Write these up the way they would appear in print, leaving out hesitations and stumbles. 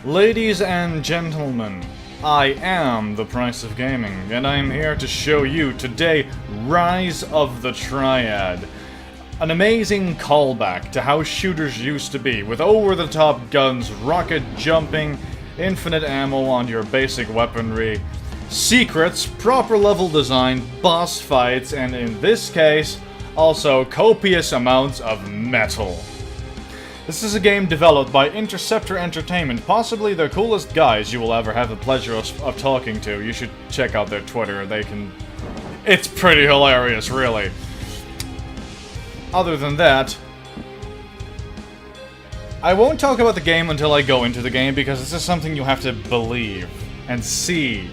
Ladies and gentlemen, I am the Price of Gaming, and I am here to show you today Rise of the Triad. An amazing callback to how shooters used to be, with over-the-top guns, rocket jumping, infinite ammo on your basic weaponry, secrets, proper level design, boss fights, and in this case, also copious amounts of metal. This is a game developed by Interceptor Entertainment, possibly the coolest guys you will ever have the pleasure of talking to. You should check out their Twitter, it's pretty hilarious, really. Other than that, I won't talk about the game until I go into the game, because this is something you have to believe, and see,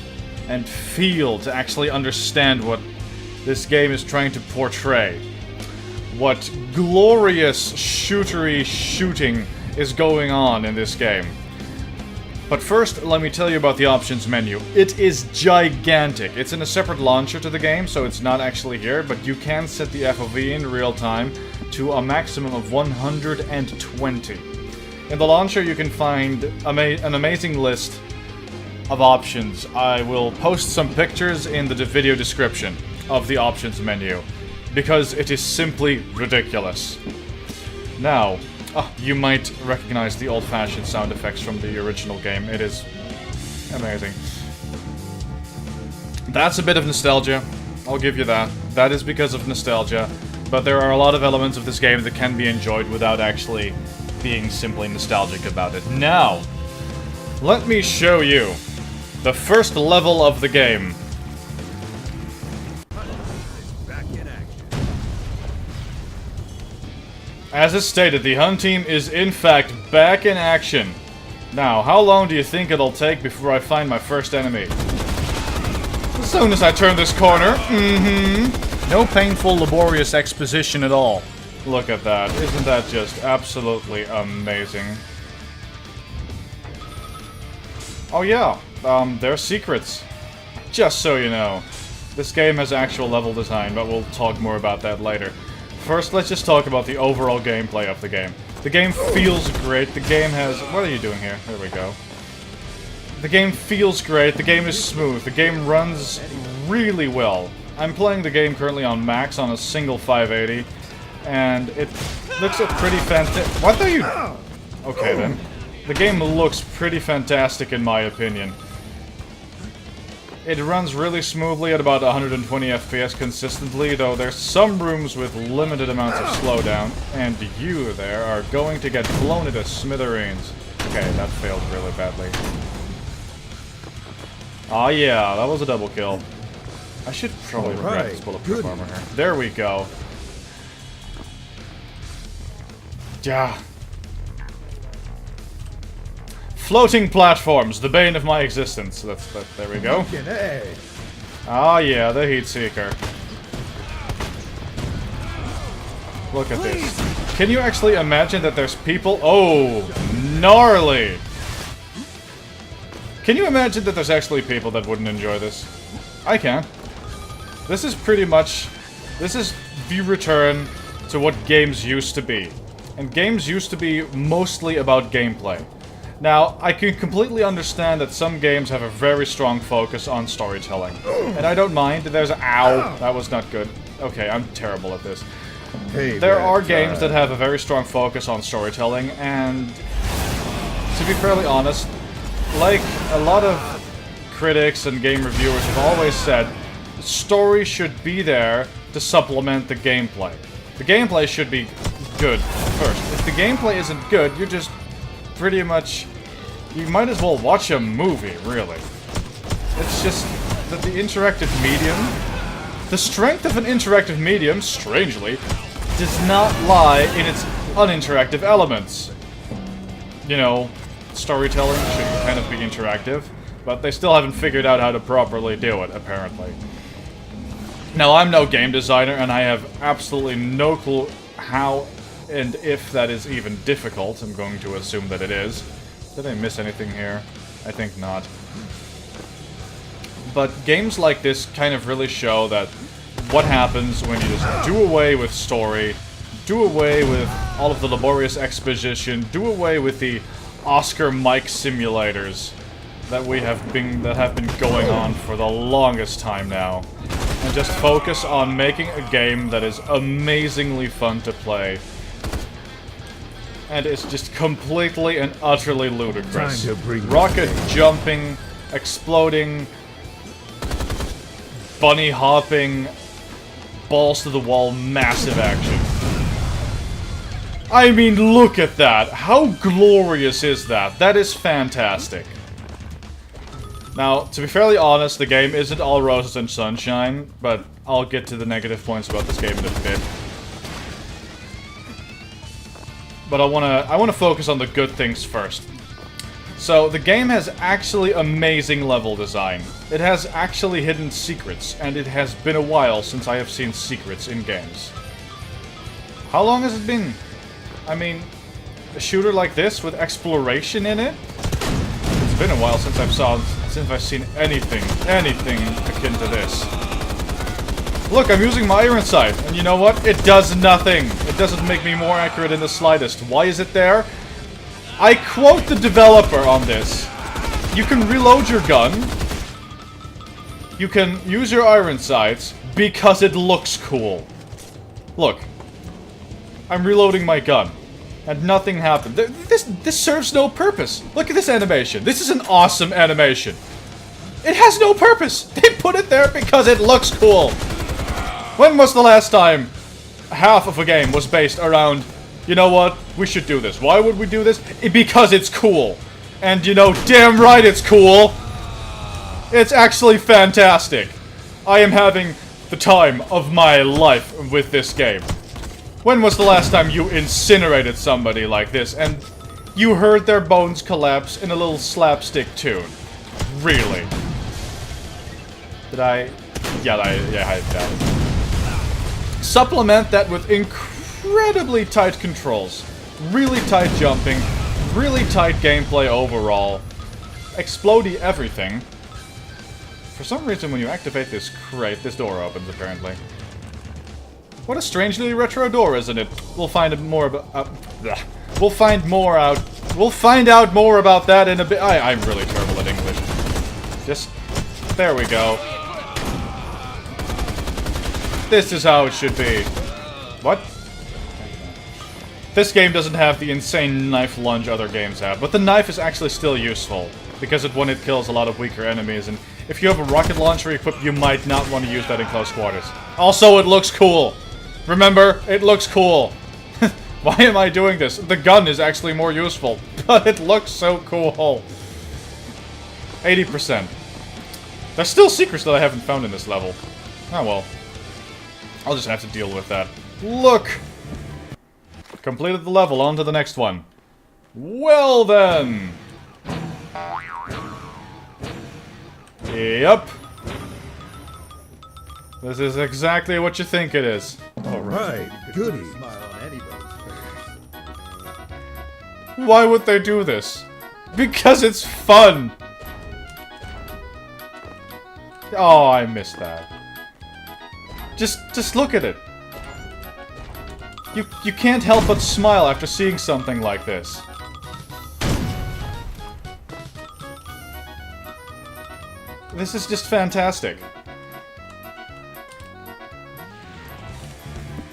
and feel to actually understand what this game is trying to portray. What glorious shootery shooting is going on in this game. But first, let me tell you about the options menu. It is gigantic. It's in a separate launcher to the game, so it's not actually here, but you can set the FOV in real time to a maximum of 120. In the launcher, you can find an amazing list of options. I will post some pictures in the video description of the options menu, because it is simply ridiculous. Now, you might recognize the old-fashioned sound effects from the original game. It is amazing. That's a bit of nostalgia. I'll give you that. That is because of nostalgia. But there are a lot of elements of this game that can be enjoyed without actually being simply nostalgic about it. Now, let me show you the first level of the game. As is stated, the Hun team is in fact back in action. Now, how long do you think it'll take before I find my first enemy? As soon as I turn this corner. No painful, laborious exposition at all. Look at that. Isn't that just absolutely amazing? Oh yeah, there are secrets. Just so you know. This game has actual level design, but we'll talk more about that later. First, let's just talk about the overall gameplay of the game. The game feels great. The game has... What are you doing here? There we go. The game feels great. The game is smooth. The game runs really well. I'm playing the game currently on max on a single 580, and it looks pretty fantastic. What are you... Okay, then. The game looks pretty fantastic in my opinion. It runs really smoothly at about 120 FPS consistently, though there's some rooms with limited amounts of slowdown, and you there are going to get blown into smithereens. Okay, that failed really badly. Oh yeah, that was a double kill. I should probably regret this bulletproof armor here. There we go. Yeah. Floating platforms, the bane of my existence. There we go. Ah, yeah, the heat seeker. Look at this. Can you actually imagine that there's people? Oh, gnarly! Can you imagine that there's actually people that wouldn't enjoy this? I can. This is pretty much... This is the return to what games used to be. And games used to be mostly about gameplay. Now, I can completely understand that some games have a very strong focus on storytelling. And I don't mind. There's a... Ow! That was not good. Okay, I'm terrible at this. Hey, there are games that have a very strong focus on storytelling, and... to be fairly honest, like a lot of critics and game reviewers have always said, the story should be there to supplement the gameplay. The gameplay should be good first. If the gameplay isn't good, you're just... pretty much, you might as well watch a movie, really. It's just that the interactive medium, the strength of an interactive medium, strangely, does not lie in its uninteractive elements. You know, storytelling should kind of be interactive, but they still haven't figured out how to properly do it, apparently. Now, I'm no game designer, and I have absolutely no clue how and if that is even difficult. I'm going to assume that it is. Did I miss anything here? I think not. But games like this kind of really show that what happens when you just do away with story, do away with all of the laborious exposition, do away with the Oscar Mike simulators that have been going on for the longest time now. And just focus on making a game that is amazingly fun to play. And it's just completely and utterly ludicrous. Rocket jumping, exploding, bunny hopping, balls to the wall, massive action. I mean, look at that! How glorious is that? That is fantastic. Now, to be fairly honest, the game isn't all roses and sunshine, but I'll get to the negative points about this game in a bit. But I wanna focus on the good things first. So, the game has actually amazing level design. It has actually hidden secrets, and it has been a while since I have seen secrets in games. How long has it been? I mean, a shooter like this with exploration in it? It's been a while since I've seen anything akin to this. Look, I'm using my iron sight, and you know what? It does nothing. It doesn't make me more accurate in the slightest. Why is it there? I quote the developer on this. You can reload your gun. You can use your iron sights because it looks cool. Look. I'm reloading my gun. And nothing happened. This serves no purpose. Look at this animation. This is an awesome animation. It has no purpose. They put it there because it looks cool. When was the last time half of a game was based around, you know what, we should do this. Why would we do this? Because it's cool. And you know, damn right it's cool. It's actually fantastic. I am having the time of my life with this game. When was the last time you incinerated somebody like this and you heard their bones collapse in a little slapstick tune? Really? Did I? Yeah, I did. Supplement that with incredibly tight controls. Really tight jumping. Really tight gameplay overall. Explodey everything. For some reason, when you activate this crate, this door opens, apparently. What a strangely retro door, isn't it? We'll find more about... We'll find out more about that in a bit. I'm really terrible at English. Just... There we go. This is how it should be. What? This game doesn't have the insane knife lunge other games have, but the knife is actually still useful, because when it kills a lot of weaker enemies, and if you have a rocket launcher equipped, you might not want to use that in close quarters. Also, it looks cool. Remember, it looks cool. Why am I doing this? The gun is actually more useful, but it looks so cool. 80%. There's still secrets that I haven't found in this level. Oh well. I'll just have to deal with that. Look! Completed the level, on to the next one. Well then! Yep. This is exactly what you think it is. Alright, goody. Why would they do this? Because it's fun! Oh, I missed that. Just look at it. You can't help but smile after seeing something like this. This is just fantastic.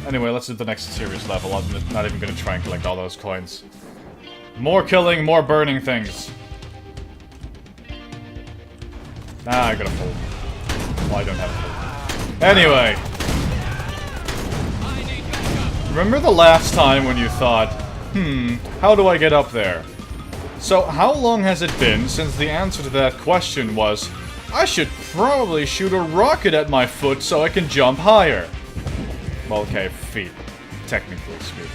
Anyway, let's do the next serious level. I'm not even gonna try and collect all those coins. More killing, more burning things. Ah, I got a pull. Well, I don't have a pull. Anyway. Remember the last time when you thought, how do I get up there? So, how long has it been since the answer to that question was, I should probably shoot a rocket at my foot so I can jump higher? Well, okay, feet, technically speaking.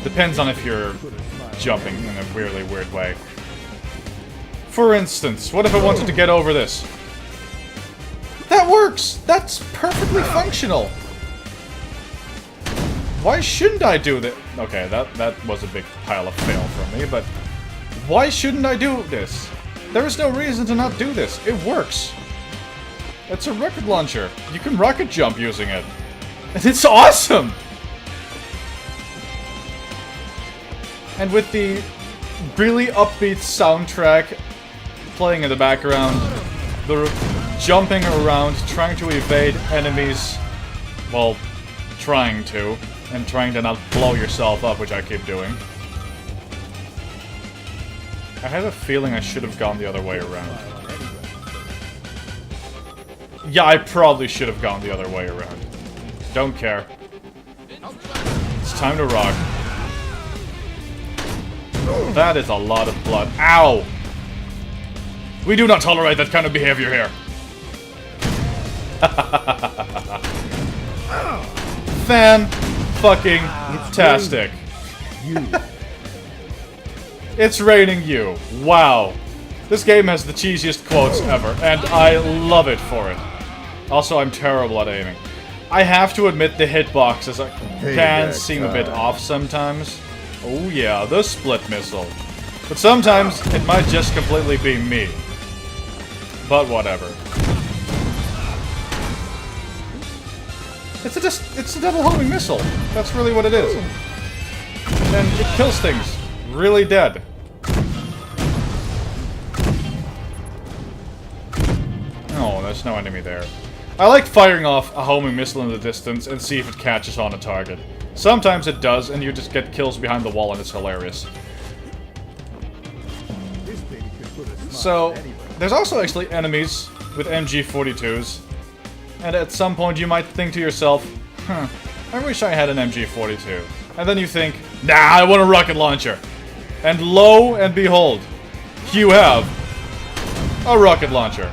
Depends on if you're jumping in a really weird way. For instance, what if I wanted to get over this? That works! That's perfectly functional! Why shouldn't I do this? Okay, that was a big pile of fail from me, but why shouldn't I do this? There is no reason to not do this. It works. It's a rocket launcher. You can rocket jump using it. And it's awesome! And with the really upbeat soundtrack playing in the background. The jumping around, trying to evade enemies. Well, trying to. And trying to not blow yourself up, which I keep doing. I have a feeling I should have gone the other way around. Yeah, I probably should have gone the other way around. Don't care. It's time to rock. That is a lot of blood. Ow! We do not tolerate that kind of behavior here. Fan-fucking-tastic. It's raining you. Wow. This game has the cheesiest quotes ever, and I love it for it. Also, I'm terrible at aiming. I have to admit the hitboxes can seem a bit off sometimes. Oh yeah, the split missile. But sometimes it might just completely be me. But whatever. It's a double homing missile. That's really what it is. And it kills things really dead. Oh, there's no enemy there. I like firing off a homing missile in the distance and see if it catches on a target. Sometimes it does, and you just get kills behind the wall, and it's hilarious. So, there's also actually enemies with MG42s. And at some point you might think to yourself, I wish I had an MG42. And then you think, nah, I want a rocket launcher. And lo and behold, you have a rocket launcher.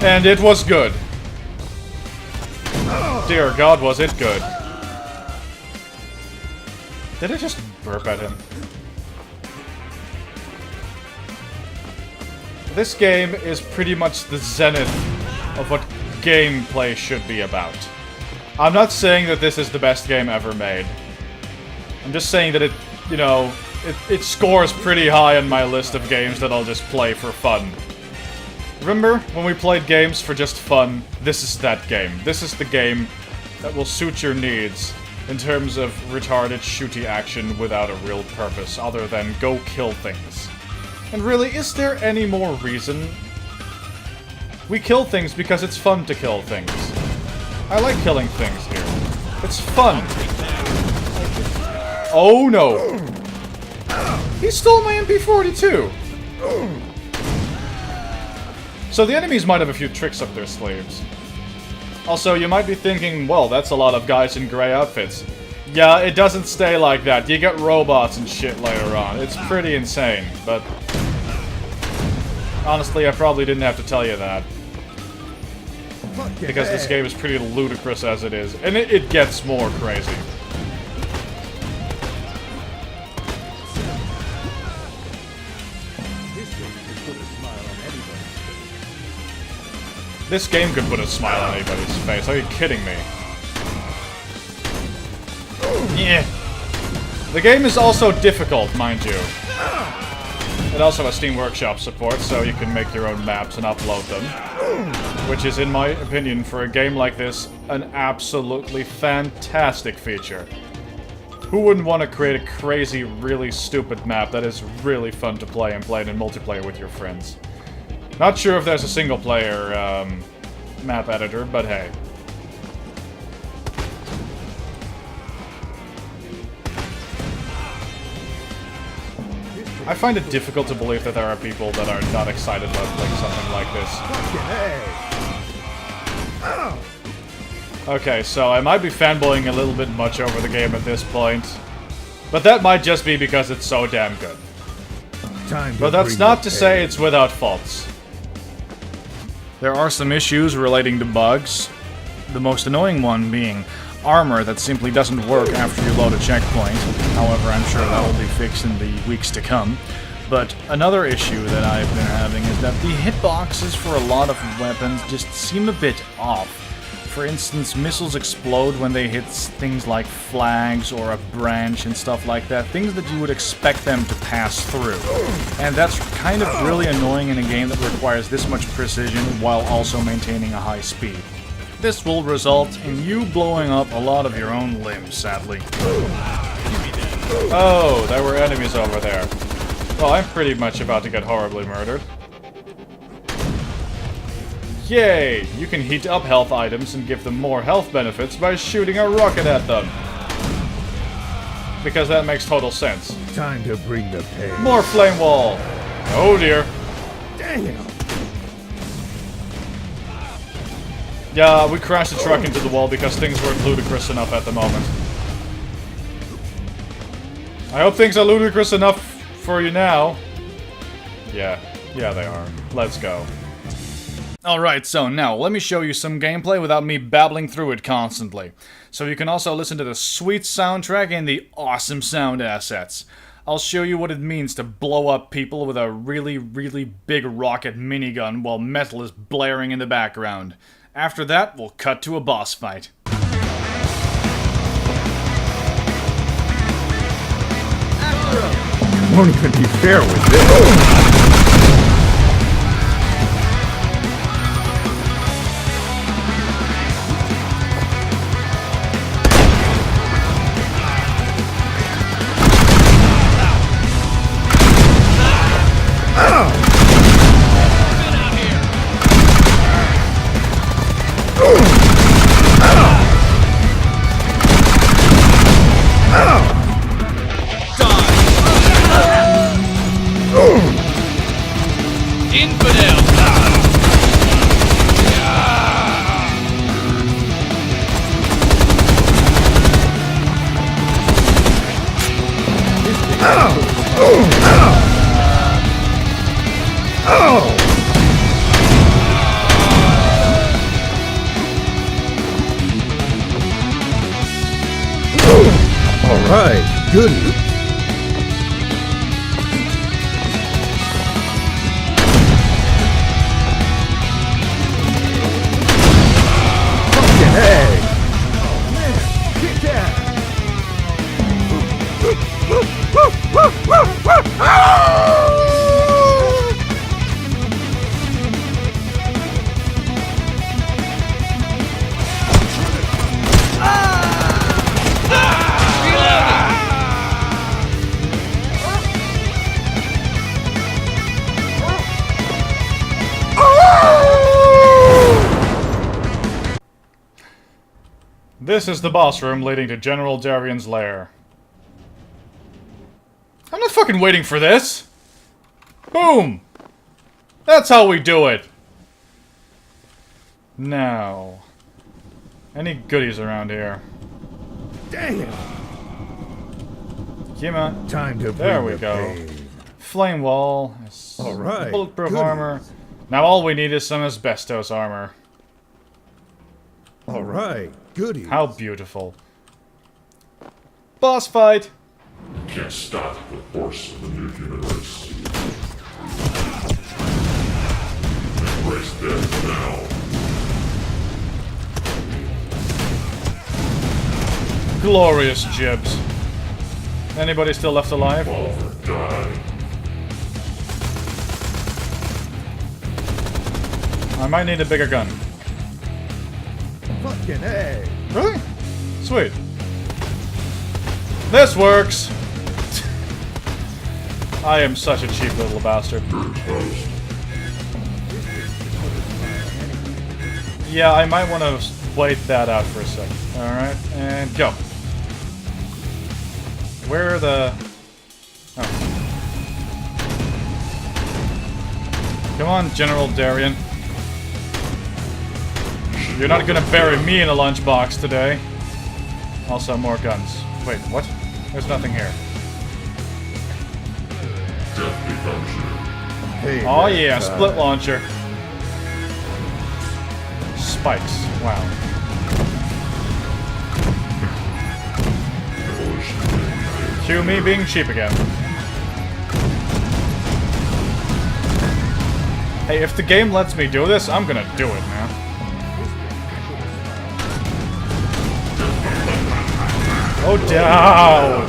And it was good. Dear God, was it good. Did I just burp at him? This game is pretty much the zenith of what gameplay should be about. I'm not saying that this is the best game ever made. I'm just saying that it, you know, it scores pretty high on my list of games that I'll just play for fun. Remember when we played games for just fun? This is that game. This is the game that will suit your needs in terms of retarded shooty action without a real purpose other than go kill things. And really, is there any more reason? We kill things because it's fun to kill things. I like killing things here. It's fun. Oh no! He stole my MP42! So the enemies might have a few tricks up their sleeves. Also, you might be thinking, well, that's a lot of guys in gray outfits. Yeah, it doesn't stay like that. You get robots and shit later on. It's pretty insane, but... honestly, I probably didn't have to tell you that. Because this game is pretty ludicrous as it is. And it gets more crazy. This game could put a smile on anybody's face. Are you kidding me? Yeah. The game is also difficult, mind you. It also has Steam Workshop support, so you can make your own maps and upload them. Which is, in my opinion, for a game like this, an absolutely fantastic feature. Who wouldn't want to create a crazy, really stupid map that is really fun to play and play it in multiplayer with your friends? Not sure if there's a single-player map editor, but hey. I find it difficult to believe that there are people that are not excited about playing something like this. Okay, so I might be fanboying a little bit much over the game at this point. But that might just be because it's so damn good. But that's not to say it's without faults. There are some issues relating to bugs. The most annoying one being armor that simply doesn't work after you load a checkpoint. However, I'm sure that will be fixed in the weeks to come. But another issue that I've been having is that the hitboxes for a lot of weapons just seem a bit off. For instance, missiles explode when they hit things like flags or a branch and stuff like that. Things that you would expect them to pass through. And that's kind of really annoying in a game that requires this much precision while also maintaining a high speed. This will result in you blowing up a lot of your own limbs, sadly. Oh, there were enemies over there. Well, I'm pretty much about to get horribly murdered. Yay! You can heat up health items and give them more health benefits by shooting a rocket at them. Because that makes total sense. Time to bring the pain. More flame wall! Oh dear. Damn! Yeah, we crashed the truck into the wall because things weren't ludicrous enough at the moment. I hope things are ludicrous enough for you now. Yeah, they are. Let's go. Alright, so now let me show you some gameplay without me babbling through it constantly. So you can also listen to the sweet soundtrack and the awesome sound assets. I'll show you what it means to blow up people with a really, really big rocket minigun while metal is blaring in the background. After that, we'll cut to a boss fight. Won't even be fair with this. Alright, goody. Fucking egg! Oh man, kick that! This is the boss room leading to General Darian's lair. I'm not fucking waiting for this! Boom! That's how we do it! Now... any goodies around here? Damn! Come on. Time to There bring we the go. pain. Flame wall. Alright, Bulletproof goodies. armor. Now all we need is some asbestos armor. Alright, goody. How beautiful. Boss fight! Can't stop the force of the new human race. Embrace death now. Glorious jibs. Anybody still left alive? Fall or die. I might need a bigger gun. Fucking egg. Really? Sweet. This works! I am such a cheap little bastard. Yeah, I might want to wait that out for a second. Alright, and go. Where are the... oh. Come on, General Darian. You're not gonna bury me in a lunchbox today. Also, more guns. Wait, what? There's nothing here. Death becomes you. Hey, Oh there, yeah, split launcher. Spikes. Wow. Cue me being cheap again. Hey, if the game lets me do this, I'm gonna do it, man. Oh, down!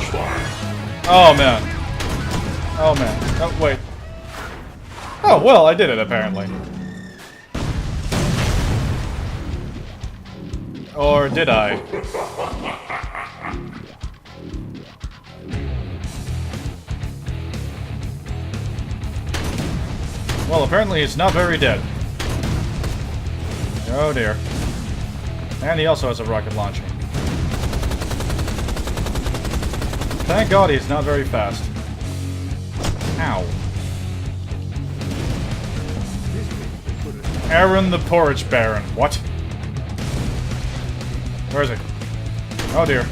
Oh, man. Oh, man. Oh, wait. Oh, well, I did it, apparently. Or did I? Well, apparently he's not very dead. Oh dear. And he also has a rocket launcher. Thank God he's not very fast. Ow. Aaron the Porridge Baron. What? Where is he? Oh dear.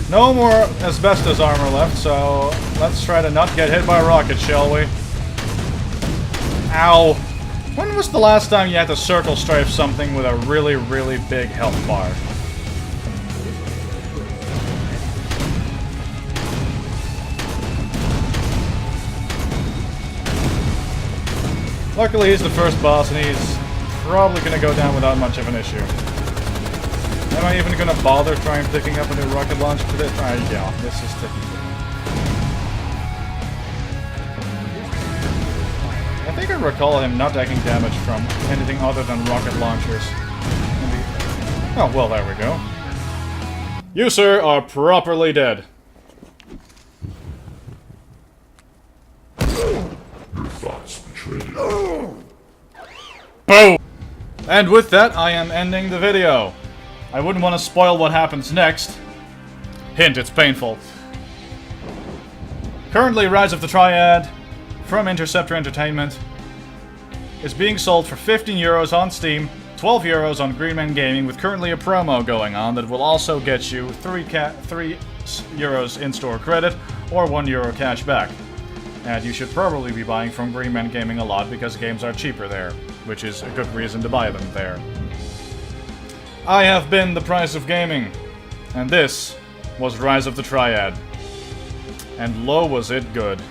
No more asbestos armor left, so let's try to not get hit by rockets, shall we? Ow. When was the last time you had to circle strafe something with a really, really big health bar? Luckily, he's the first boss, and he's probably going to go down without much of an issue. Am I even going to bother trying picking up a new rocket launcher for this? Yeah, this is typical. I think I recall him not taking damage from anything other than rocket launchers. Oh, well, there we go. You, sir, are properly dead. Your thoughts betrayed you. Boom! And with that, I am ending the video. I wouldn't want to spoil what happens next. Hint, it's painful. Currently, Rise of the Triad from Interceptor Entertainment is being sold for 15 euros on Steam, 12 euros on Greenman Gaming, with currently a promo going on that will also get you 3 euros in-store credit or 1 euro cash back. And you should probably be buying from Greenman Gaming a lot because games are cheaper there, which is a good reason to buy them there. I have been the Price of Gaming, and this was Rise of the Triad. And lo, was it good.